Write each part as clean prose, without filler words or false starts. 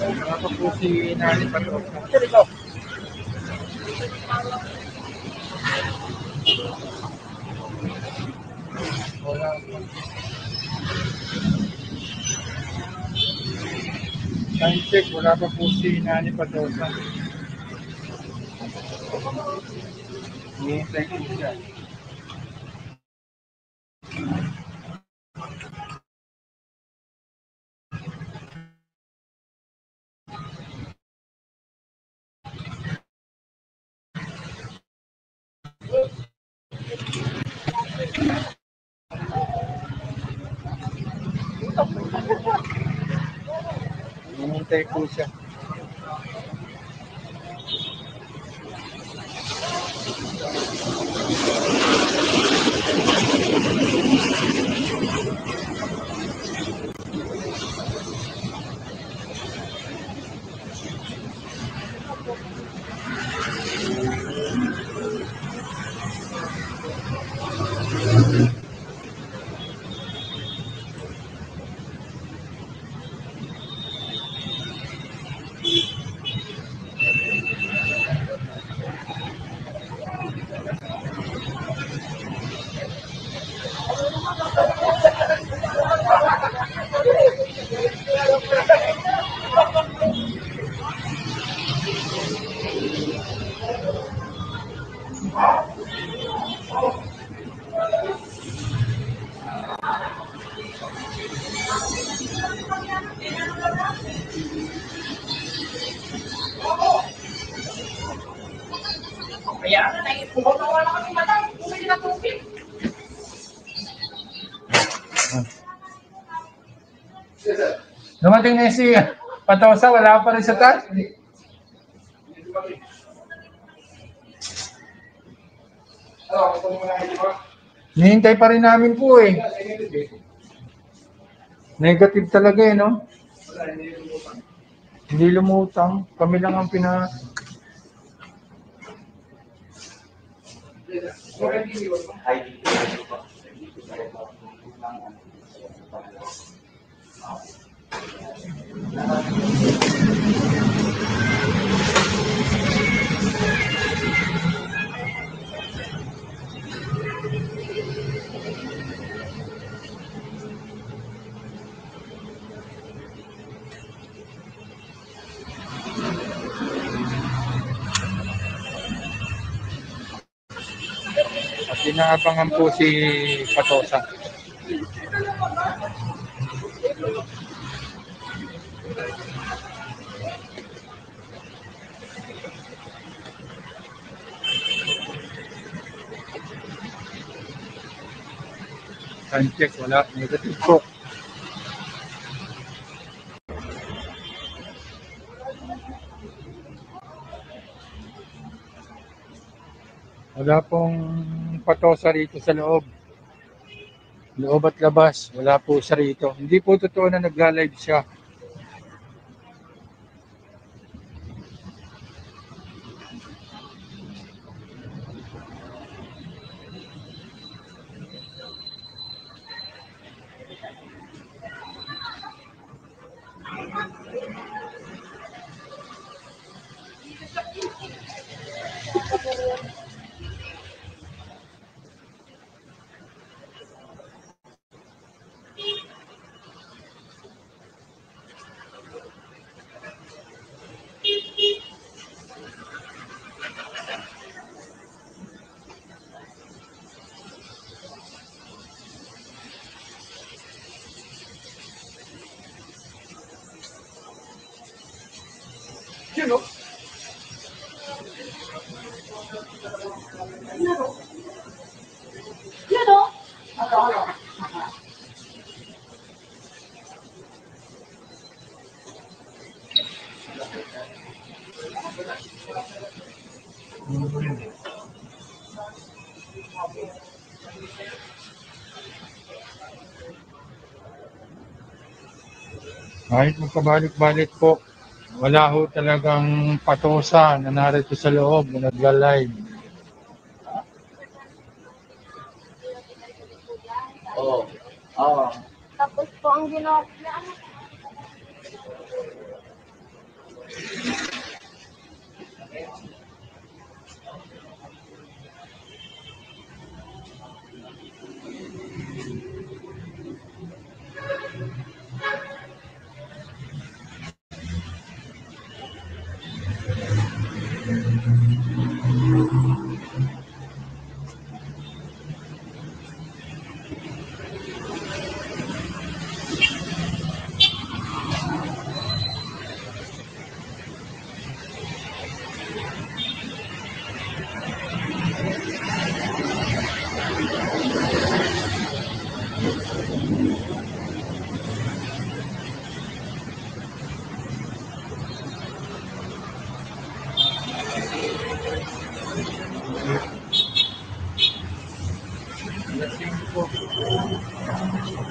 Wala pa po si Nani Patosa. Wala pa. Time check, wala pa po si Nani Patosa. Hinihintay ko siya. Hinihintay ko siya. Kaya na, pumawa na kami matang, bumili na tubig. Dumating na si Patosa, wala pa rin sa taas. Hinihintay pa rin namin po eh. Negative talaga eh, no? Hindi lumutang. Kami lang ang at inaabangan po si Patosa. Time check, wala. Negative po. Wala pong Patosa rito sa loob. Loob at labas. Wala po siya rito. Hindi po totoo na nagla-live siya. Yun o. Yun o. Kahit magpabalik-balik po, Wala ho talagang patosa na narito sa loob na nagla-live. Oo. Oo. Tapos po ang ginawa na ano,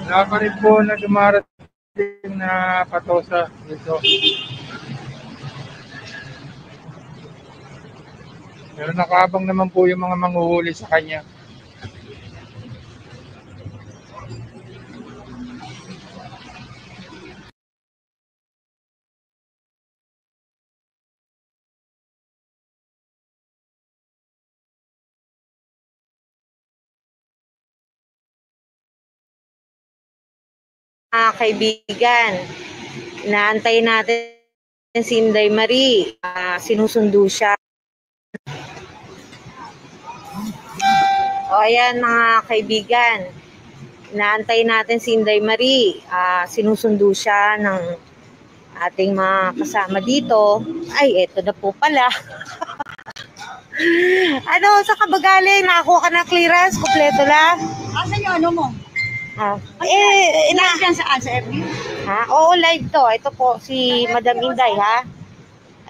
Wala pa rin po na dumarating na patosa dito. Pero nakaabang naman po yung mga manghuhuli sa kanya. Kaibigan, inaantay natin si Inday Marie. Sinusundo siya. O ayan mga kaibigan, inaantay natin si Inday Marie. Sinusundo siya ng ating mga kasama dito. Ay, eto na po pala. Ano, sa kabagaling, nakakuha ka ng clearance, kompleto lang. asan yung ano mo? Live Yan saan? Sa FB? Ha? Oo, live to. Ito po, si Madam Inday, ha?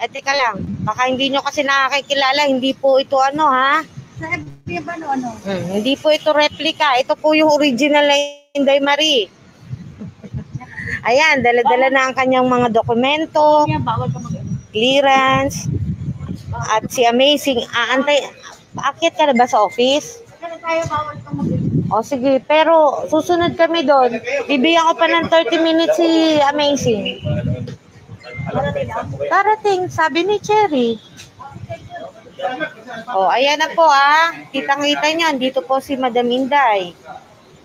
Teka lang, baka hindi nyo kasi nakakikilala, hindi po ito ano, ha? Sa FB ba no ano? Hindi po ito replica. Ito po yung original na Inday Marie. Ayan, dala-dala na ang kanyang mga dokumento, Yan, bawal ka mag clearance, at si Amazing. Paakit ka na ba sa office? Kaya tayo bawal ka mag O sige, pero susunod kami doon. Bibigyan ko pa ng 30 minutes si Amazing. Darating, sabi ni Cherry. O, ayan na po Kitang-kita niyo, dito po si Madam Inday.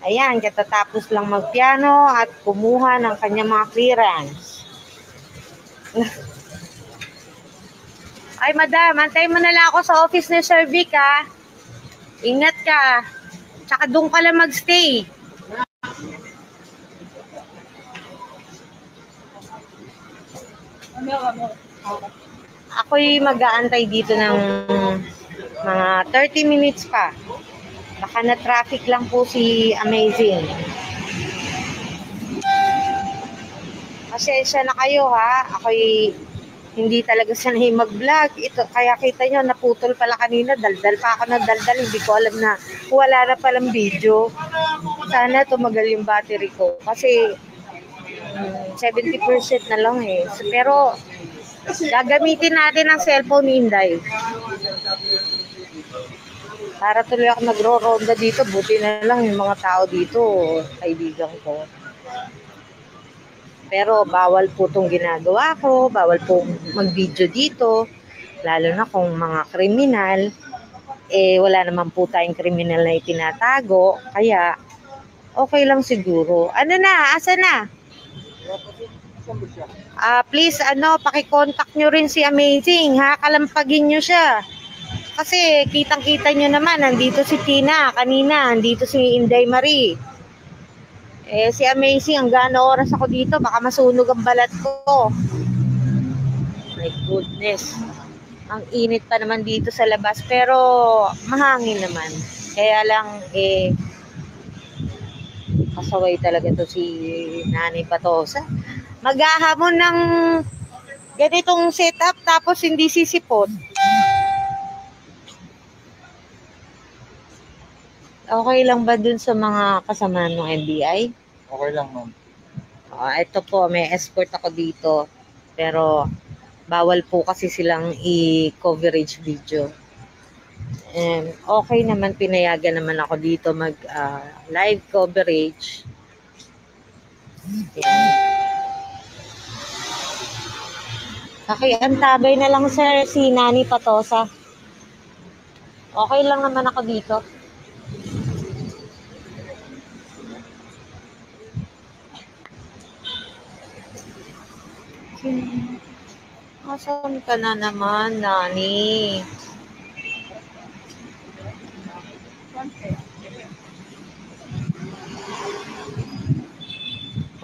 Ayan, katatapos lang magpiano at kumuha ng kanyang mga clearance. Ay, Madam, antay mo na lang ako sa office ni Sir Vic, ha? Ingat ka. Tsaka doon ka lang magstay. Ako'y mag-aantay dito ng mga 30 minutes pa. Baka na traffic lang po si Amazing. Pasensya na kayo, ha? Ako'y hindi talaga sanay mag-vlog. Ito, kaya kita nyo, naputol pala kanina. Daldal pa ako na daldal. Hindi ko alam na wala na palang video. Sana tumagal yung battery ko. Kasi 70% na lang eh. Pero gagamitin natin ang cellphone ni Inday. Para tuloy ako nagro-ronda dito. Buti na lang yung mga tao dito, kaibigan ko. Pero bawal po itong ginagawa ko, bawal po mag-video dito, lalo na kung mga kriminal, wala naman po tayong kriminal na itinatago, kaya okay lang siguro. Ano na, asa na? Please, paki-contact nyo rin si Amazing, ha? Kalampagin nyo siya. Kasi kitang-kita nyo naman, nandito si Tina kanina, nandito si Inday Marie. Si Amazing, ang gaano oras ako dito, baka masunog ang balat ko. My goodness. Ang init pa naman dito sa labas, pero mahangin naman. Kaya lang, kasaway talaga to si Nanay Patosa. Maghahamon ng ganitong setup, tapos hindi sisipot. Okay lang ba dun sa mga kasama ng NBI? Okay lang, ma'am. Ito po, may escort ako dito. Pero Bawal po kasi silang i-coverage video. And okay naman, pinayagan naman ako dito mag live coverage. Yan. Okay, antabay na lang sir si Nani Patosa. Okay lang naman ako dito. Asan ka na naman, Nani?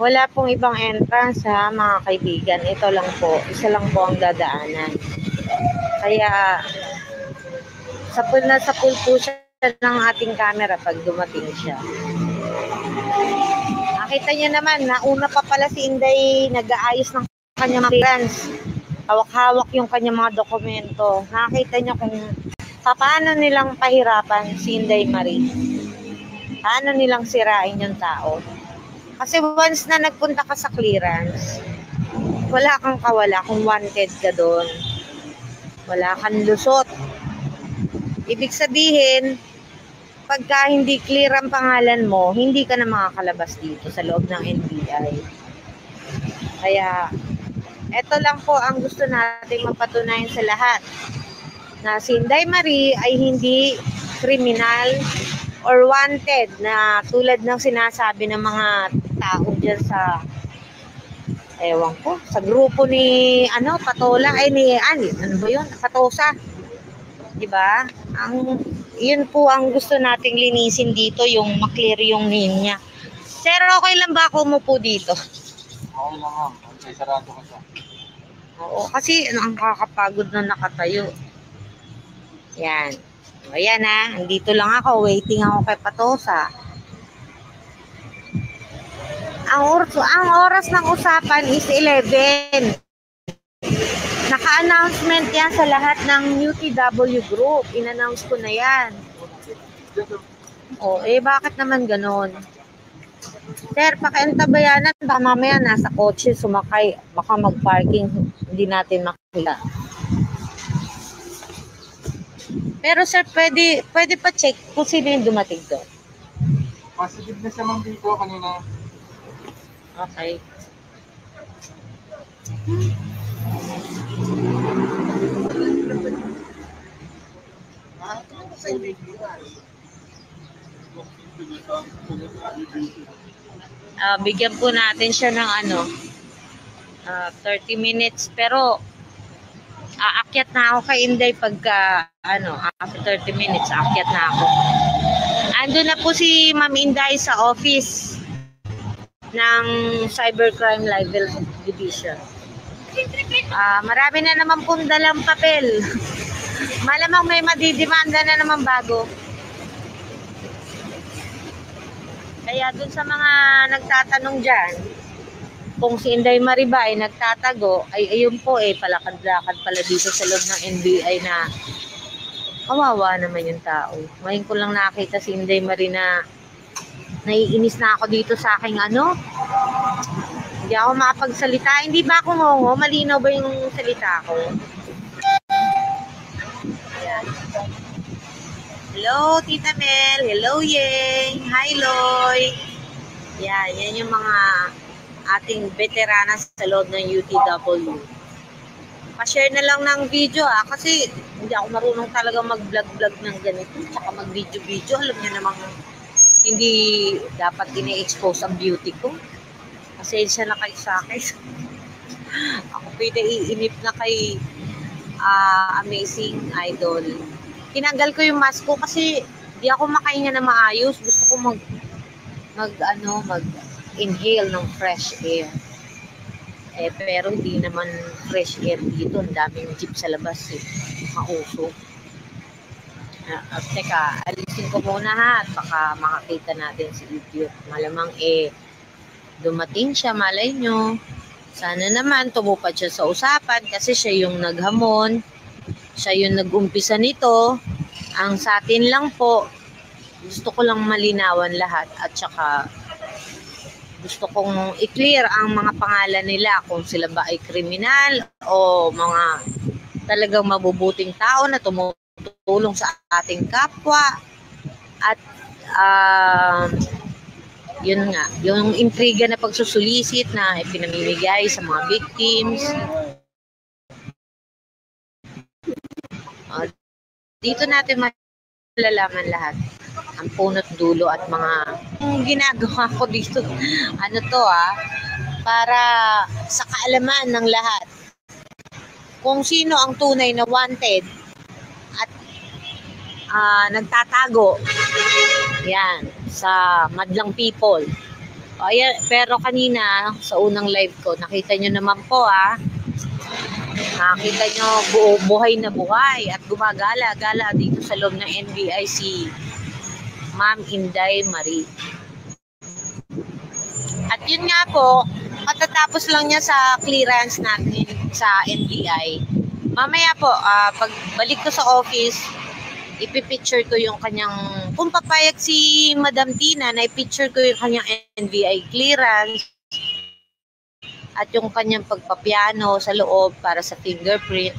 Wala pong ibang entrance ha, mga kaibigan. Ito lang po. Isa lang po ang dadaanan. Kaya, sapul na sapul po siya ng ating camera pag dumating siya. Nakita niyo naman, nauna pa pala si Inday nag-aayos ng kanyang clearance. Hawak-hawak yung kanyang mga dokumento. Nakita niyo kung paano nilang pahirapan si Inday Marie. Paano nilang sirain yung tao. Kasi once na nagpunta ka sa clearance, wala kang kawala kung wanted ka doon. Wala kang lusot. Ibig sabihin, pagka hindi clear ang pangalan mo, hindi ka na makakalabas dito sa loob ng NBI. Kaya, eto lang po ang gusto natin mapatunayan sa lahat. Na si Inday Marie ay hindi kriminal or wanted na tulad ng sinasabi ng mga tao dyan sa ewan ko, sa grupo ni Patola ay ni ano ba yun? Patosa. 'Di ba? Yun po ang gusto nating linisin dito, yung maklear yung name niya. Sir, okay lang ba ako umupo dito? Okay lang ma'am. Okay, sarado ka siya. Oo, kasi ang kakapagod na nakatayo. Yan. O yan ha, andito lang ako, waiting ako kay Patosa. Ang oras ng usapan is 11. Naka-announcement yan sa lahat ng UTW group. In-announce ko na yan. O, bakit naman ganon? Sir, pakiantabayanan, baka mamaya nasa kotse sumakay, baka mag-parking, hindi natin makita. Pero sir, pwede pa check kung sino yung dumating doon. Positive na siya ma'am dito kanina. Okay. Bigyan po natin siya ng 30 minutes, pero aakyat na ako kay Inday pagka after 30 minutes aakyat na ako. Ando na po si Ma'am Inday sa office ng Cybercrime Level Division. Marami na naman pong dalang papel. Malamang may madidimanda na naman bago. Kaya dun sa mga nagtatanong dyan, kung si Inday Marie ba ay nagtatago, ay ayun po palakad-lakad pala dito sa loob ng NBI na kawawa naman yung tao. Ngayon ko lang nakita si Inday Marie na naiinis na ako dito sa aking hindi ako makapagsalita. Hindi ba ako ngongo? Malinaw ba yung salita ko? Ayan. Hello, Tita Mel. Hello, Yeng. Hi, Loy. Yan yung mga ating veterana sa loob ng UTW. Pa-share na lang ng video kasi hindi ako marunong talaga mag-vlog ng ganito. Tsaka mag-video. Alam niyo namang hindi dapat ini-expose ang beauty ko. Pasensya na kayo sa akin. Ako pinaiinip na kay Amazing Idol. Tinanggal ko yung mask ko kasi di ako makahinga na maayos. Gusto ko mag-inhale ng fresh air. Pero hindi naman fresh air dito. Ang daming jeep sa labas mauso. Teka, alisin ko muna at baka makakita natin si idiot. Malamang dumating siya, malay nyo. Sana naman tumupad siya sa usapan kasi siya yung naghamon. Siya yung nag-umpisa nito. Ang sa atin lang po, gusto ko lang malinawan lahat at saka Gusto kong i-clear ang mga pangalan nila kung sila ba ay kriminal o mga talagang mabubuting tao na tumutulong sa ating kapwa. At yun nga, yung intriga na pagsusulisit na ipinamimigay sa mga victims. Dito natin malalaman lahat ang punot dulo at mga ginagawa ko dito. Ano to para sa kaalaman ng lahat kung sino ang tunay na wanted at nagtatago yan sa madlang people. Ayan, pero kanina sa unang live ko nakita nyo naman po nakita nyo buhay na buhay at gumagala-gala dito sa loob ng NBI si Ma'am Inday Marie. At yun nga po, katatapos lang niya sa clearance natin sa NBI. Mamaya po, pagbalik ko sa office, ipipicture ko yung kanyang, kung papayag si Madam Tina na ipicture ko yung kanyang NBI clearance at yung kanyang pagpapiano sa loob para sa fingerprint.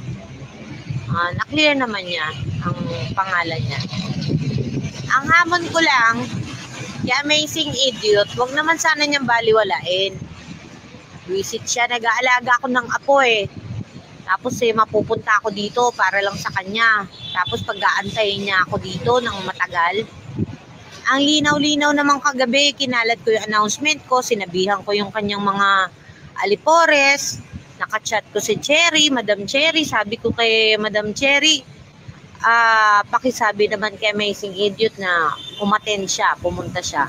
Na-clear naman niya ang pangalan niya. Ang hamon ko lang, yung Amazing Idiot, wag naman sana niyang baliwalain. Visit siya, nag-aalaga ako ng apo Tapos mapupunta ako dito para lang sa kanya. Tapos pag-aantayin niya ako dito ng matagal. Ang linaw-linaw naman kagabi, kinalat ko yung announcement ko, sinabihan ko yung kanyang mga alipores, nakachat ko si Cherry, Madam Cherry, sabi ko kay Madam Cherry, pakisabi naman kay Amazing Idiot na umattend siya, pumunta siya.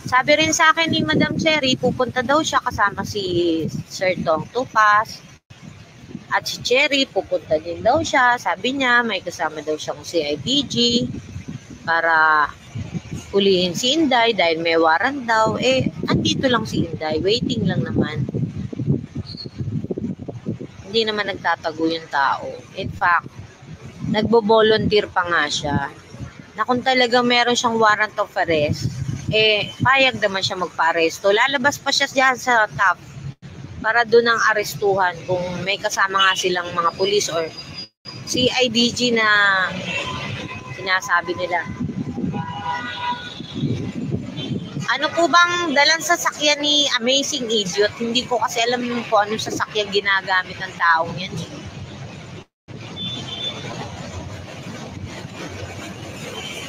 Sabi rin sa akin ni Madam Cherry, pupunta daw siya kasama si Sir Tong Tupas. At si Cherry, pupunta din daw siya. Sabi niya, may kasama daw siyang CIDG para hulihin si Inday dahil may warrant daw. Andito lang si Inday, waiting lang naman. Hindi naman nagtatago yung tao. In fact, nagbo-volunteer pa nga siya na kung talagang meron siyang warrant of arrest, payag naman siya magpa-aresto. Lalabas pa siya dyan sa top para doon ang arestuhan kung may kasama nga silang mga pulis or CIDG na sinasabi nila. Ano po bang dalang sasakyan ni Amazing Idiot? Hindi ko kasi alam po anong sasakyan ginagamit ng taong yan.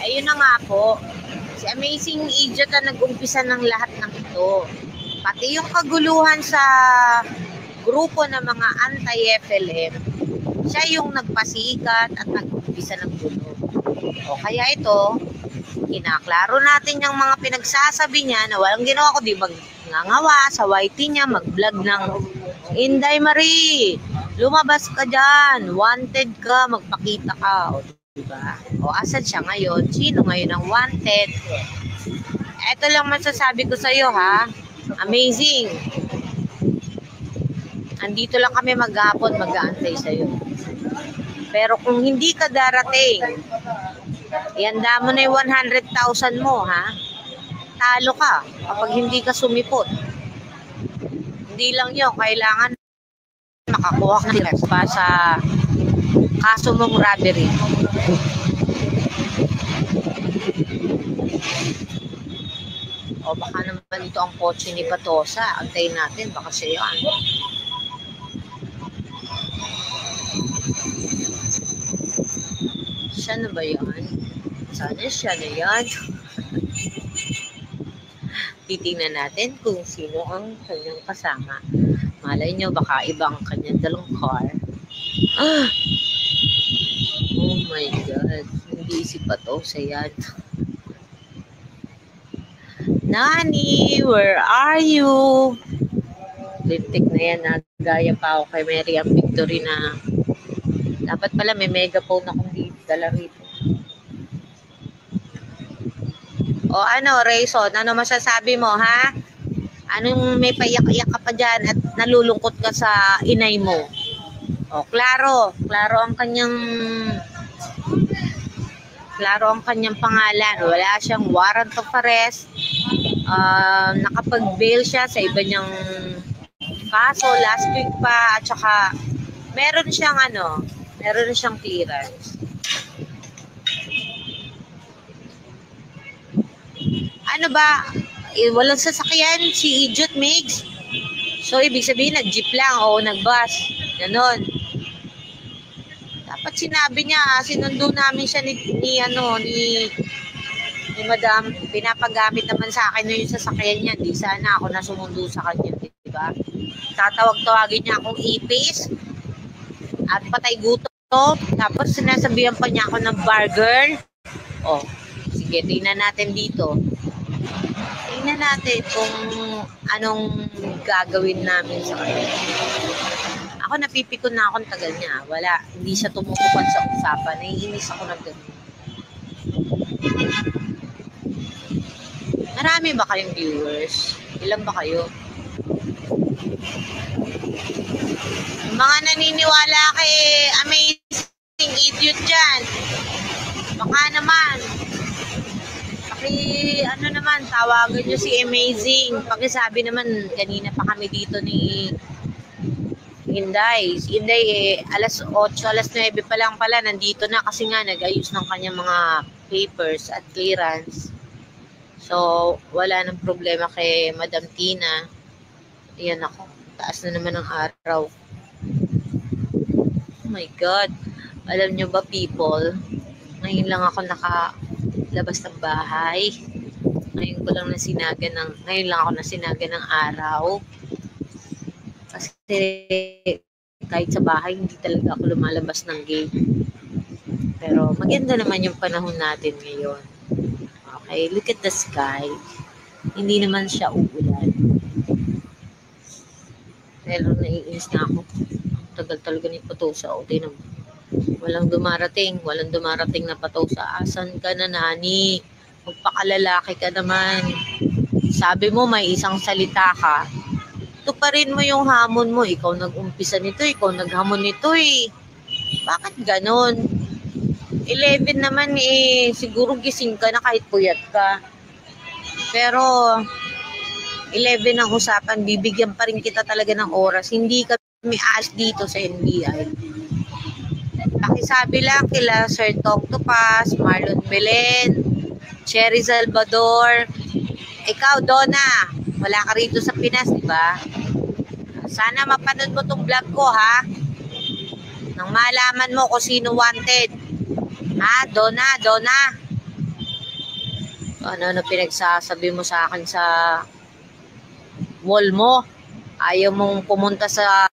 Ayun na nga po, si Amazing Idiot na nag-umpisa ng lahat ng ito. Pati yung kaguluhan sa grupo ng mga anti-FLM, siya yung nagpasikat at nag-umpisa ng gulo. O kaya ito, kinaklaro natin yung mga pinagsasabi niya na walang ginawa ko, di magngangawa sa YT niya, mag-vlog ng Inday Marie, lumabas ka dyan, wanted ka, magpakita ka. O, diba? O asan siya ngayon? Sino ngayon ang wanted? Ito lang masasabi ko sa'yo Amazing. Andito lang kami maghapon, mag-aantay sa'yo. Pero kung hindi ka darating, ihanda mo na yung 100,000 mo, talo ka kapag hindi ka sumipot. Hindi lang yun, kailangan makakuha ka ng pa sa kaso mong robbery. O baka naman ito ang kotse ni Patosa. Antayin natin, baka siya yan. Siya na ba yan? Sana siya na yan. Titingnan natin kung sino ang kanyang kasama. Malay nyo, baka ibang kanyang dalawang car. Oh my God. Hindi si Patosa yan. Nani, where are you? Lipstick na yan. Nagaya pa ako kay Mary ang Victory na dapat pala may megaphone akong dala rito. O ano, Rayson, ano masasabi mo, Anong may paiyak-iyak ka pa dyan at nalulungkot ka sa inay mo? O, klaro ang kanyang pangalan. Wala siyang warrant of arrest. nakapag-bail siya sa iba niyang kaso last week pa, at saka meron siyang clearance. Ano ba? Walang sasakyan si Idiot Migs. So, ibig sabihin, nag-jeep lang o nag-bus. Ganon. Dapat sinabi niya, sinundo namin siya ni Madam. Pinapagamit naman sa akin yung sasakyan niya. Di sana ako na sumundo sa kanya. Diba? Tatawag-tawagin niya akong ipis at patay gutom. Tapos sinasabihan pa niya ako ng bar girl. Oh, sige, tingnan natin dito. Tingnan natin kung anong gagawin namin sa kanya. Ako napipikon na akong tagal niya. Wala, hindi siya tumutupan sa usapan. Naiinis ako ng ganun. Marami ba kayong viewers? Ilan ba kayo? Mga naniniwala kay Amazing Idiot dyan. Baka naman. Tawagan nyo si Amazing. Pakisabi naman, kanina pa kami dito ni Inday. Si Inday alas 8, alas 9 pa lang pala, nandito na kasi nga nag-ayos ng kanyang mga papers at clearance. So, wala nang problema kay Madam Tina. Ayan ako. Taas na naman ang araw. Oh my God. Alam nyo ba, people? Ngayon lang ako nakalabas ng bahay. Ngayon lang ako nasinaga ng araw. Kasi kahit sa bahay, hindi talaga ako lumalabas ng gate. Pero maganda naman yung panahon natin ngayon. Okay, look at the sky. Hindi naman siya uulan. Pero naiinis na ako. Tagal talaga ni Patosa. O, tinan mo. Walang dumarating na Patosa. Asan ka na, Nani? Magpakalalaki ka naman. Sabi mo may isang salita ka. Tuparin mo yung hamon mo. Ikaw nag-umpisa nito, ikaw naghamon nito eh. Bakit ganon? 11 naman siguro gising ka na kahit puyat ka. Pero 11 ang usapan, bibigyan pa rin kita talaga ng oras. Hindi kami aas dito sa NBI. Pakisabi lang kila Sir Tong Topas, Marlon Belen, Cherry Salvador. Ikaw, Donna, wala ka rito sa Pinas, di ba? Sana mapanood mo tong vlog ko, ha? Nang malaman mo kung sino wanted. Ha, Donna? Ano pinagsasabi mo sa akin sa wall mo? Ayaw mong pumunta sa